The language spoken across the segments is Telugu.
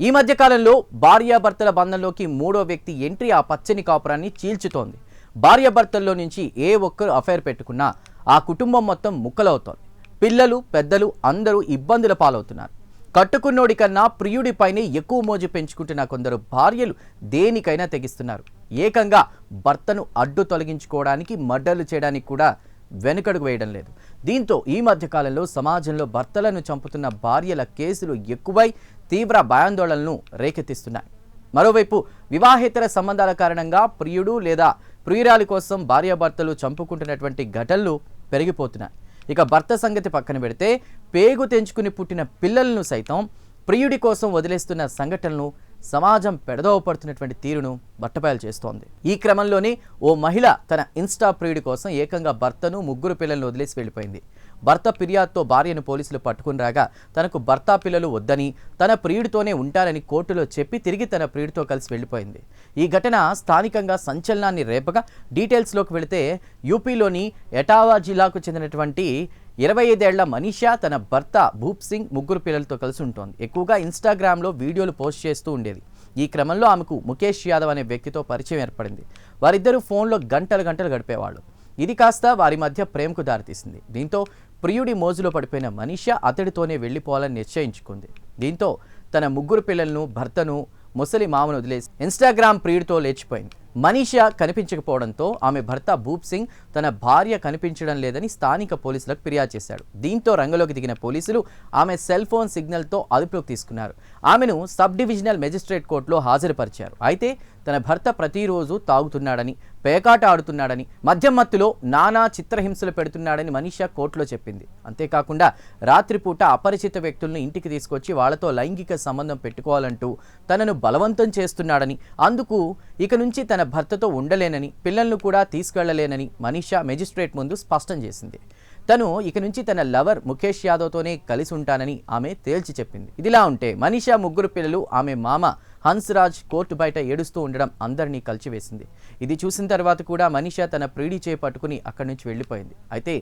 ఈ మధ్య కాలంలో భార్యాభర్తల బంధంలోకి మూడో వ్యక్తి ఎంట్రీ ఆ పచ్చని కాపురాన్ని చీల్చుతోంది. భార్యాభర్తల్లో నుంచి ఏ ఒక్కరు అఫైర్ పెట్టుకున్నా ఆ కుటుంబం మొత్తం ముక్కలవుతోంది. పిల్లలు పెద్దలు అందరూ ఇబ్బందుల పాలవుతున్నారు. కట్టుకున్నోడి కన్నా ప్రియుడిపైనే ఎక్కువ మోజు పెంచుకుంటున్న కొందరు భార్యలు దేనికైనా తెగిస్తున్నారు. ఏకంగా భర్తను అడ్డు తొలగించుకోవడానికి మర్డర్లు చేయడానికి కూడా వెనుకడుగు వేయడం లేదు. దీంతో ఈ మధ్య కాలంలో సమాజంలో భర్తలను చంపుతున్న భార్యల కేసులు ఎక్కువై తీవ్ర భయాందోళనలను రేకెత్తిస్తున్నాయి. మరోవైపు వివాహేతర సంబంధాల కారణంగా ప్రియుడు లేదా ప్రియురాలి కోసం భార్యాభర్తలు చంపుకుంటున్నటువంటి ఘటనలు పెరిగిపోతున్నాయి. ఇక భర్త సంగతి పక్కన పెడితే పేగు తెంచుకుని పుట్టిన పిల్లలను సైతం ప్రియుడి కోసం వదిలేస్తున్న సంఘటనలు సమాజం పెడదోవ పడుతున్నటువంటి తీరును బట్టబయలు చేస్తోంది. ఈ క్రమంలోనే ఓ మహిళ తన ఇన్స్టా ప్రియుడి కోసం ఏకంగా భర్తను ముగ్గురు పిల్లలను వదిలేసి వెళ్ళిపోయింది. భర్త ఫిర్యాదుతో భార్యను పోలీసులు పట్టుకుని రాగా తనకు భర్త పిల్లలు వద్దని తన ప్రియుడితోనే ఉంటారని కోర్టులో చెప్పి తిరిగి తన ప్రియుడితో కలిసి వెళ్ళిపోయింది. ఈ ఘటన స్థానికంగా సంచలనాన్ని రేపగా డీటెయిల్స్లోకి వెళితే యూపీలోని ఎటావా జిల్లాకు చెందినటువంటి 25 ఏళ్ల మనీషా తన భర్త భూప్ సింగ్ ముగ్గురు పిల్లలతో కలిసి ఉంటోంది. ఎక్కువగా ఇన్స్టాగ్రామ్లో వీడియోలు పోస్ట్ చేస్తూ ఉండేది. ఈ క్రమంలో ఆమెకు ముఖేష్ యాదవ్ అనే వ్యక్తితో పరిచయం ఏర్పడింది. వారిద్దరూ ఫోన్లో గంటలు గడిపేవాళ్ళు. ఇది కాస్త వారి మధ్య ప్రేమకు దారితీసింది. దీంతో ప్రియుడి మోజులో పడిపోయిన మనీషా అతడితోనే వెళ్ళిపోవాలని నిశ్చయించుకుంది. దీంతో తన ముగ్గురు పిల్లలను భర్తను ముసలి మామను వదిలేసి ఇన్స్టాగ్రామ్ ప్రియుడితో లేచిపోయింది. మనీషా కనిపించకపోవడంతో ఆమె భర్త భూప్ సింగ్ తన భార్య కనిపించడం లేదని స్థానిక పోలీసులకు ఫిర్యాదు చేశాడు. దీంతో రంగంలోకి దిగిన పోలీసులు ఆమె సెల్ ఫోన్ సిగ్నల్తో అదుపులోకి తీసుకున్నారు. ఆమెను సబ్ డివిజనల్ మెజిస్ట్రేట్ కోర్టులో హాజరుపరిచారు. అయితే తన భర్త ప్రతిరోజు తాగుతున్నాడని, పేకాట ఆడుతున్నాడని, మద్యం మత్తులో నానా చిత్రహింసలు పెడుతున్నాడని మనీషా కోర్టులో చెప్పింది. అంతేకాకుండా రాత్రిపూట అపరిచిత వ్యక్తులను ఇంటికి తీసుకొచ్చి వాళ్లతో లైంగిక సంబంధం పెట్టుకోవాలంటూ తనను బలవంతం చేస్తున్నాడని, అందుకు ఇక నుంచి తన భర్తతో ఉండలేనని, పిల్లలను కూడా తీసుకెళ్లలేనని మనీషా మెజిస్ట్రేట్ ముందు స్పష్టం చేసింది. తను ఇక నుంచి తన లవర్ ముఖేష్ యాదవ్తోనే కలిసి ఉంటానని ఆమె తేల్చి చెప్పింది. ఇదిలా ఉంటే మనీషా ముగ్గురు పిల్లలు ఆమె మామ హన్స్రాజ్ కోర్టు బయట ఏడుస్తూ ఉండడం అందరినీ కలిచివేసింది. ఇది చూసిన తర్వాత కూడా మనీషా తన ప్రియుడి చేయి పట్టుకుని అక్కడి నుంచి వెళ్ళిపోయింది. అయితే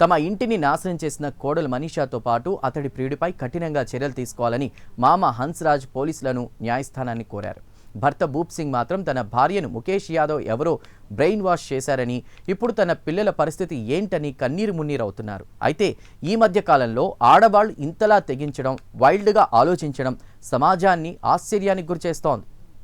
తమ ఇంటిని నాశనం చేసిన కోడలు మనీషాతో పాటు అతడి ప్రియుడిపై కఠినంగా చర్యలు తీసుకోవాలని మామ హన్స్రాజ్ పోలీసులను న్యాయస్థానాన్ని కోరారు. భర్త భూప్ సింగ్ మాత్రం తన భార్యను ముఖేష్ యాదవ్ ఎవరో బ్రెయిన్ వాష్ చేశారని, ఇప్పుడు తన పిల్లల పరిస్థితి ఏంటని కన్నీరు మున్నీరవుతున్నారు. అయితే ఈ మధ్య కాలంలో ఆడవాళ్లు ఇంతలా తెగించడం, వైల్డ్గా ఆలోచించడం సమాజాన్ని ఆశ్చర్యానికి గురిచేస్తోంది.